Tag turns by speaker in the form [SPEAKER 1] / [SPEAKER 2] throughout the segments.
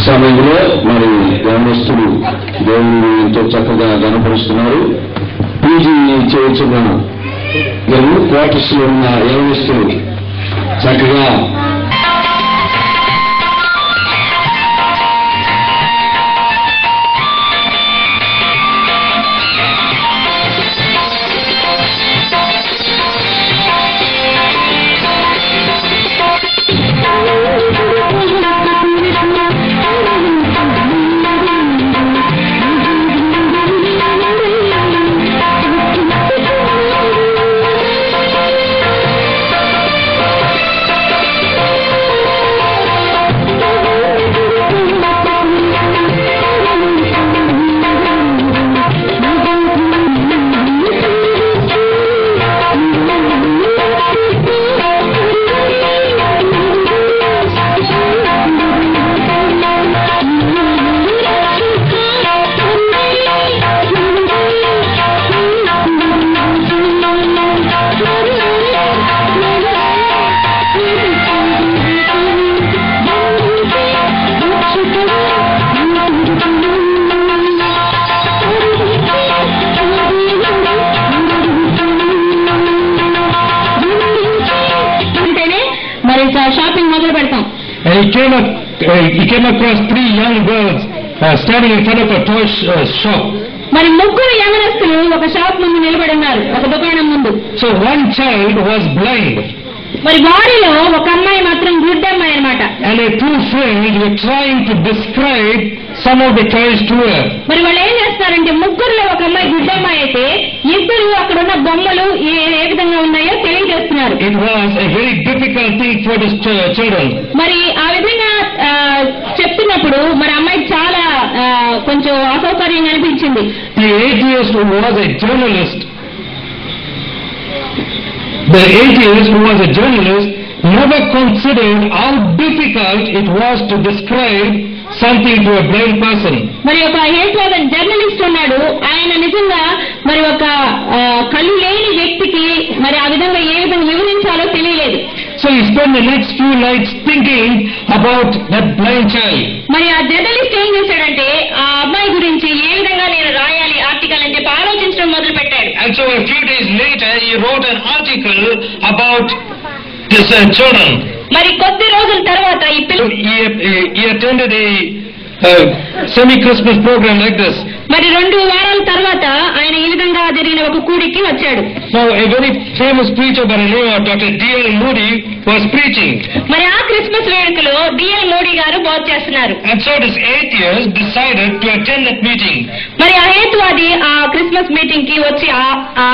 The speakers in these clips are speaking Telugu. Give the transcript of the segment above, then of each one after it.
[SPEAKER 1] సమయంలో మరి గ్రామస్తులు దేవుని ఎంతో చక్కగా గణపరుస్తున్నారు. పీజీ చేస్తున్న క్వార్టర్స్ లో ఉన్న యవనస్తులు చక్కగా
[SPEAKER 2] he came across 3 young girls standing in front of a toy shop.
[SPEAKER 3] మరి ముగ్గురు యవనస్తులు ఒక షాప్ ముందు నిలబడి ఉన్నారు, ఒక దుకాణం ముందు.
[SPEAKER 2] So one child was blind.
[SPEAKER 3] మరి వారిలో ఒక అమ్మాయి మాత్రం గుడ్డమ్మాయి అన్నమాట.
[SPEAKER 2] And her two friends were trying to describe some of the toys to her.
[SPEAKER 3] మరి వాళ్ళు ఏం చేస్తారంటే ముగ్గురులో ఒక అమ్మాయి గుడ్డమ్మాయి అయితే ఇద్దరు అక్కడ ఉన్న బొమ్మలు ఏ విధంగా ఉన్నాయో తెలియజేస్తున్నారు.
[SPEAKER 2] It was a very difficult thing for the children.
[SPEAKER 3] మరి ఆ విధంగా చెప్తున్నప్పుడు మరి అమ్మాయికి చాలా కొంచెం అసౌకర్యంగా అనిపించింది.
[SPEAKER 2] The atheist who was a journalist never considered how difficult it was to describe something to a blind person.
[SPEAKER 3] మరి ఒక హేతువాదం జర్నలిస్ట్ ఉన్నాడు, ఆయన నిజంగా మరి ఒక కళ్ళు లేని వ్యక్తికి మరి ఆ విధంగా ఏ విధంగా వివరించాలో తెలియలేదు.
[SPEAKER 2] So he spent the next few nights thinking about that blind child.
[SPEAKER 3] మరి ఆ జర్నలిస్ట్ ఏం చేశాడంటే ఆ అమ్మాయి గురించి ఏ విధంగా నేను రాయాలి ఆర్టికల్ అని చెప్పి ఆలోచించడం మొదలు పెట్టాడు.
[SPEAKER 2] And so a few days later he wrote an article about this children.
[SPEAKER 3] మరి కొద్ది రోజుల తర్వాత ఈ
[SPEAKER 2] he attended a semi-Christmas program like this.
[SPEAKER 3] మరి 2 వారాల తర్వాత ఆయన ఈ విధంగా జరిగిన ఒక కూడికి వచ్చాడు.
[SPEAKER 2] Now a very famous preacher by the name of Dr. D.L. Moody was preaching.
[SPEAKER 3] మరి ఆ క్రిస్మస్ వేడుకలో D.L. మోడీ గారు బోధ చేస్తున్నారు.
[SPEAKER 2] And so this atheist decided to attend that meeting.
[SPEAKER 3] మరి ఆ హేతువాది ఆ క్రిస్మస్ మీటింగ్ కి వచ్చి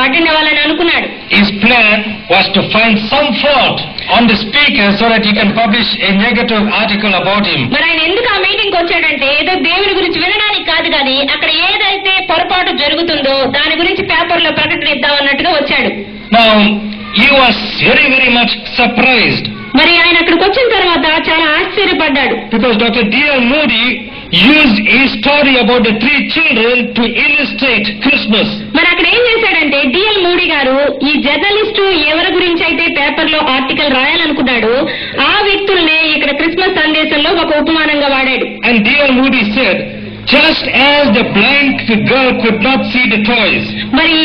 [SPEAKER 3] అటెండ్ అవ్వాలని అనుకున్నాడు.
[SPEAKER 2] His plan was to find some fault on the speaker so that he can publish a negative article about him.
[SPEAKER 3] మరి ఆయన ఎందుకు ఆ మీటింగ్ వచ్చాడంటే ఏదో దేవుని గురించి వినడానికి కాదు కానీ అక్కడ ఏదైతే పొరపాటు జరుగుతుందో దాని గురించి పేపర్లో ప్రకటన ఇద్దామన్నట్టుగా వచ్చాడు.
[SPEAKER 2] Now he was very much surprised.
[SPEAKER 3] మరి ఆయన అక్కడికి వచ్చిన తర్వాత చాలా ఆశ్చర్యపడ్డాడు.
[SPEAKER 2] Because Dr. D.L. Moody used his story about the 3 children to illustrate Christmas.
[SPEAKER 3] మరి అక్కడ ఏం చేశాడంటే D.L. మోడీ గారు ఈ జర్నలిస్టు ఎవరి గురించి అయితే పేపర్లో ఆర్టికల్ రాయాలనుకున్నాడు ఆ వ్యక్తుల్నే ఇక్కడ క్రిస్మస్ సందేశంలో ఒక ఉపమానంగా వాడాడు.
[SPEAKER 2] And D.L. Moody said, just as the blind girl could not see the toys.
[SPEAKER 3] మరి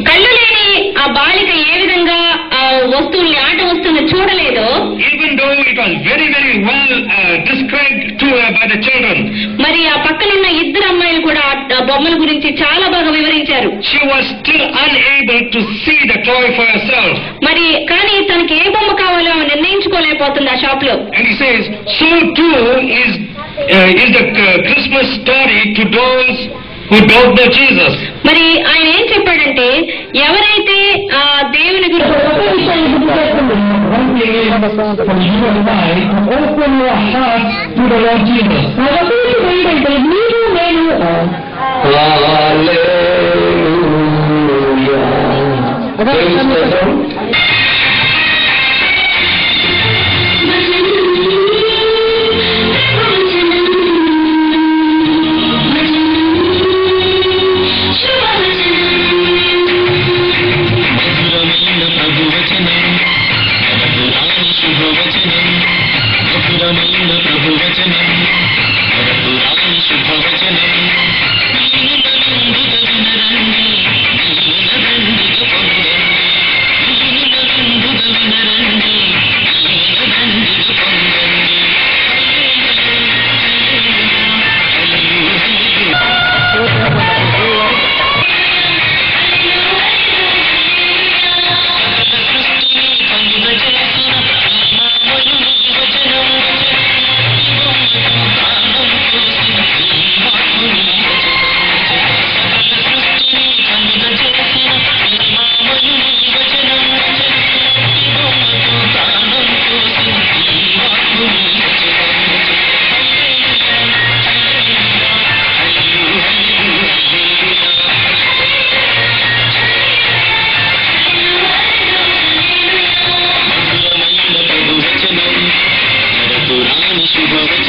[SPEAKER 3] కళ్ళు లేని ఆ బాలిక ఏ విధంగా వస్తువుల్ని ఆట వస్తువుల్ని చూడలేదో,
[SPEAKER 2] even though it was very well described to her by the children,
[SPEAKER 3] మరి ఆ పక్కనున్న ఇద్దరు అమ్మాయిలు కూడా ఆ బొమ్మల గురించి చాలా బాగా వివరించారు.
[SPEAKER 2] she was still unable to see the toy for herself.
[SPEAKER 3] మరి కానీ తనకి ఏ బొమ్మ కావాలో నిర్ణయించుకోలేకపోతుంది ఆ షాప్ లో.
[SPEAKER 2] And he says, so too is the Christmas story to those who don't know Jesus.
[SPEAKER 3] మరి ఆయన ఏం చెప్పాడంటే ఎవరైతే ఆ దేవుని గురించి
[SPEAKER 4] ప్రభువచనం
[SPEAKER 1] శుభవేళ